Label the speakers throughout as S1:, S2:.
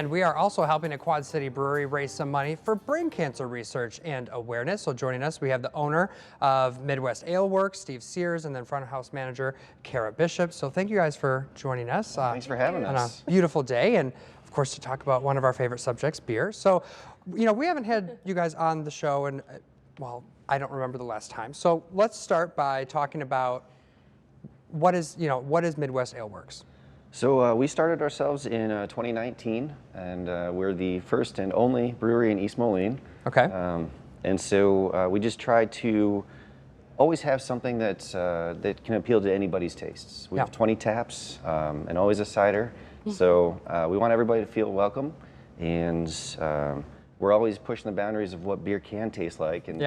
S1: And we are also helping a Quad City brewery raise some money for brain cancer research and awareness. So joining us, we have the owner of Midwest Ale Works, Steve Sears, and then front of house manager, Kara Bishop. So thank you guys for joining us.
S2: Thanks for having us.
S1: On a beautiful day, and of course to talk about one of our favorite subjects, beer. So, you know, we haven't had you guys on the show, and well, I don't remember the last time. So let's start by talking about what is Midwest Ale Works?
S2: So we started ourselves in 2019, and we're the first and only brewery in East Moline.
S1: Okay.
S2: And so we just try to always have something that can appeal to anybody's tastes. We have 20 taps and always a cider. So we want everybody to feel welcome, and we're always pushing the boundaries of what beer can taste like, and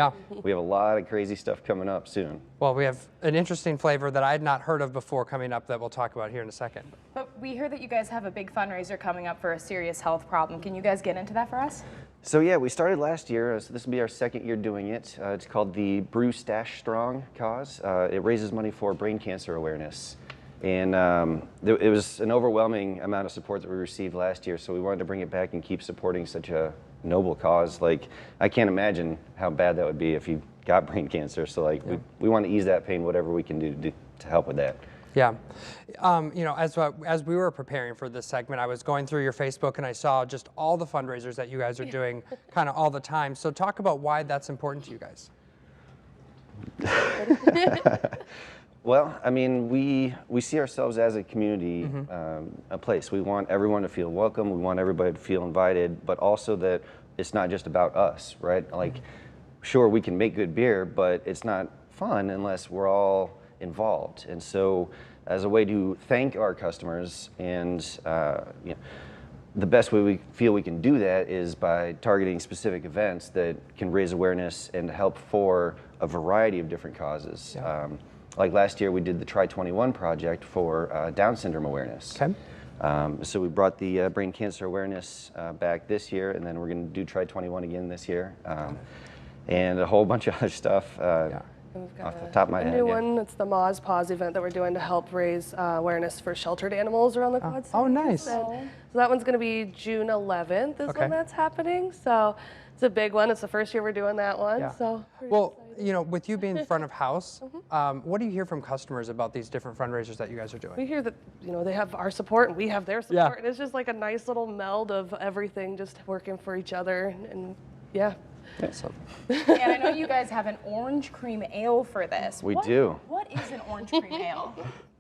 S2: we have a lot of crazy stuff coming up soon.
S1: Well, we have an interesting flavor that I had not heard of before coming up that we'll talk about here in a second.
S3: But we hear that you guys have a big fundraiser coming up for a serious health problem. Can you guys get into that for us?
S2: So yeah, we started last year, so this will be our second year doing it. It's called the BrewStache Strong cause. It raises money for brain cancer awareness. And it was an overwhelming amount of support that we received last year, so we wanted to bring it back and keep supporting such a noble cause. Like, I can't imagine how bad that would be if you got brain cancer, so like we want to ease that pain, whatever we can do to help with that.
S1: Yeah. You know, as we were preparing for this segment, I was going through your Facebook and I saw just all the fundraisers that you guys are doing kind of all the time. So talk about why that's important to you guys.
S2: Well, I mean, we see ourselves as a community, a place. We want everyone to feel welcome. We want everybody to feel invited, but also that it's not just about us, right? Like, sure, we can make good beer, but it's not fun unless we're all involved. And so, as a way to thank our customers, and you know, the best way we feel we can do that is by targeting specific events that can raise awareness and help for a variety of different causes.
S1: Yeah.
S2: Like last year, we did the Try 21 project for Down syndrome awareness.
S1: Okay.
S2: So we brought the brain cancer awareness back this year, and then we're going to do Try 21 again this year, and a whole bunch of other stuff.
S4: We've got
S2: off the top of my head,
S4: a new one. It's the Moz Paws event that we're doing to help raise awareness for sheltered animals around the Quad Cities.
S1: Oh, nice.
S4: So that one's going to be June 11th is when that's happening. So it's a big one. It's the first year we're doing that one.
S1: Yeah.
S4: So
S1: well, you know, with you being front of house, what do you hear from customers about these different fundraisers that you guys are doing?
S4: we hear that, you know, they have our support and we have their support. And it's just like a nice little meld of everything just working for each other. And yeah.
S1: Awesome.
S3: And I know you guys have an orange cream ale for this.
S2: We do.
S3: What is an orange cream ale?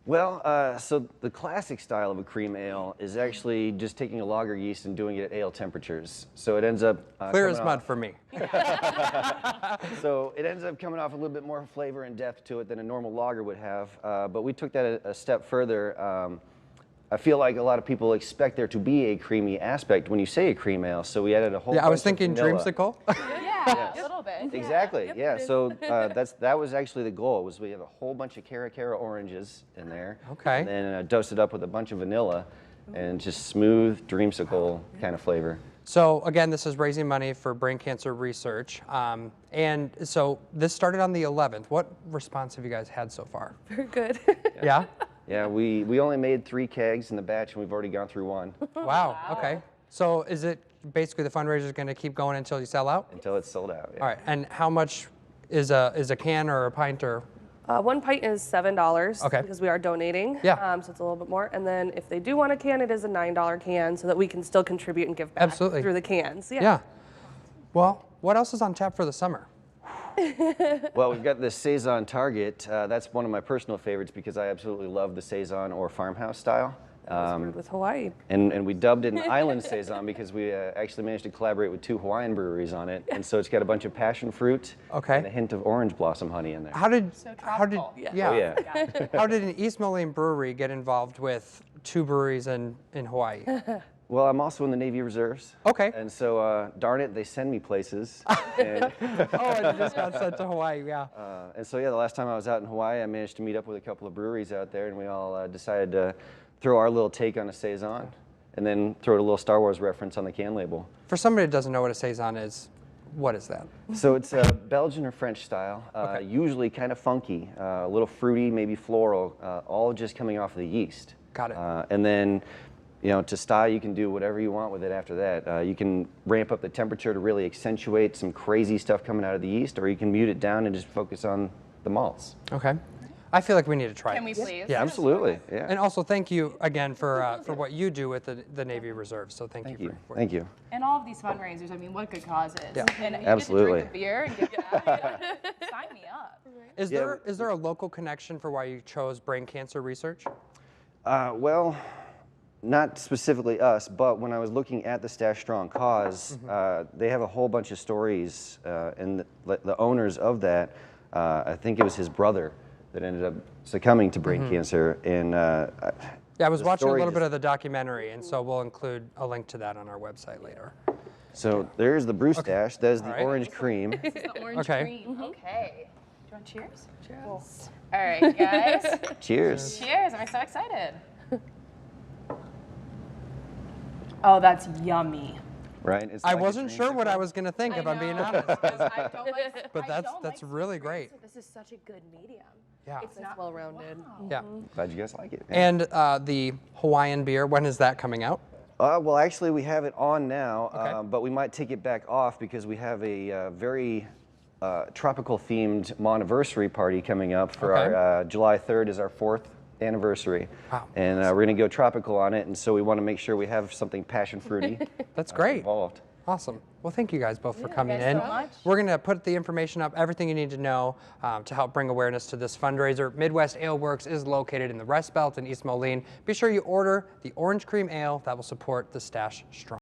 S2: Well, so the classic style of a cream ale is actually just taking a lager yeast and doing it at ale temperatures. So it ends up
S1: clear as mud for me.
S2: So it ends up coming off a little bit more flavor and depth to it than a normal lager would have. But we took that a step further. I feel like a lot of people expect there to be a creamy aspect when you say a cream ale, so we added a whole bunch
S1: I was
S2: of
S1: thinking
S2: vanilla.
S1: dreamsicle.
S3: Yeah, a little bit.
S2: Exactly. Yeah. So that was actually the goal. Was we have a whole bunch of Cara oranges in there.
S1: Okay.
S2: And then dose it up with a bunch of vanilla, and just smooth dreamsicle kind of flavor.
S1: So again, this is raising money for brain cancer research, and so this started on the 11th. What response have you guys had so far?
S4: Very good.
S1: Yeah.
S2: Yeah. We only made 3 kegs in the batch, and we've already gone through 1.
S1: Wow. Okay. So is it basically the fundraiser is going to keep going until you sell out?
S2: Until it's sold out. Yeah.
S1: All right. And how much is a can or a pint or?
S4: 1 pint is $7
S1: Okay.
S4: because we are donating.
S1: Yeah.
S4: So it's a little bit more. And then if they do want a can, it is a $9 can so that we can still contribute and give back
S1: Absolutely.
S4: through the cans.
S1: Yeah. Well, what else is on tap for the summer?
S2: Well, we've got the Saison Target. That's one of my personal favorites because I absolutely love the Saison or farmhouse style.
S4: Brewed with Hawaii.
S2: And we dubbed it an island Saison because we actually managed to collaborate with 2 Hawaiian breweries on it. And so it's got a bunch of passion fruit and a hint of orange blossom honey in there.
S1: How did
S3: tropical.
S2: Oh, yeah.
S1: how did an East Moline brewery get involved with 2 breweries in Hawaii?
S2: Well, I'm also in the Navy Reserves.
S1: Okay.
S2: And so, darn it, they send me places. And,
S1: Oh, and you just got sent to Hawaii, yeah.
S2: and so, yeah, the last time I was out in Hawaii, I managed to meet up with a couple of breweries out there, and we all decided to throw our little take on a Saison, and then throw a little Star Wars reference on the can label.
S1: For somebody that doesn't know what a Saison is, what is that?
S2: So it's Belgian or French style, usually kind of funky, a little fruity, maybe floral, all just coming off of the yeast.
S1: Got it.
S2: And then you know, to style, you can do whatever you want with it after that. You can ramp up the temperature to really accentuate some crazy stuff coming out of the yeast, or you can mute it down and just focus on the malts.
S1: Okay. I feel like we need to try
S3: Can
S1: this.
S3: we please?
S1: Yeah,
S2: Absolutely, yeah.
S1: And also, thank you again for what you do with the Navy Reserve. So thank you.
S2: Thank you.
S3: And all of these fundraisers, I mean, what good causes.
S1: Yeah.
S3: And you
S2: Absolutely.
S3: get to drink the beer and get sign me up.
S1: Is there a local connection for why you chose brain cancer research?
S2: Well, not specifically us, but when I was looking at the Stache Strong cause, they have a whole bunch of stories, and the owners of that, I think it was his brother that ended up succumbing to brain cancer. And
S1: Yeah, I was watching a
S2: story
S1: little bit
S2: just-
S1: of the documentary, and so we'll include a link to that on our website later.
S2: so there's the BrewStache. There's the
S1: All right.
S2: orange cream.
S3: This is the orange
S1: Okay.
S3: cream. Okay. Do you want cheers? Cheers. All right, guys.
S2: Cheers.
S3: Cheers. I'm so excited. Oh, that's yummy.
S2: Right? It's
S1: I
S2: like a
S1: wasn't sure what I
S2: dreamsicle.
S1: was going to think, if I'm being
S3: know,
S1: honest.
S3: because I don't like,
S1: But
S3: I
S1: that's-
S3: don't
S1: that's
S3: like
S1: really
S3: sweet
S1: great.
S3: drinks, so this is such a good medium.
S1: Yeah.
S3: It's not
S4: well-rounded.
S3: Wow.
S1: Yeah.
S2: Glad you guys like it.
S1: And the Hawaiian beer, when is that coming out?
S2: Well, actually, we have it on now,
S1: Okay.
S2: but we might take it back off because we have a very tropical-themed Montiversary party coming up for
S1: Okay.
S2: our July 3rd is our 4th anniversary.
S1: Wow.
S2: And we're going to go tropical on it, and so we want to make sure we have something passion fruity
S1: That's great.
S2: involved.
S1: Awesome. Well, thank you guys both for coming
S3: guys
S1: in.
S3: so much.
S1: We're going to put the information up, everything you need to know to help bring awareness to this fundraiser. Midwest Ale Works is located in the Rust Belt in East Moline. Be sure you order the Orange Cream Ale that will support the Stache Strong.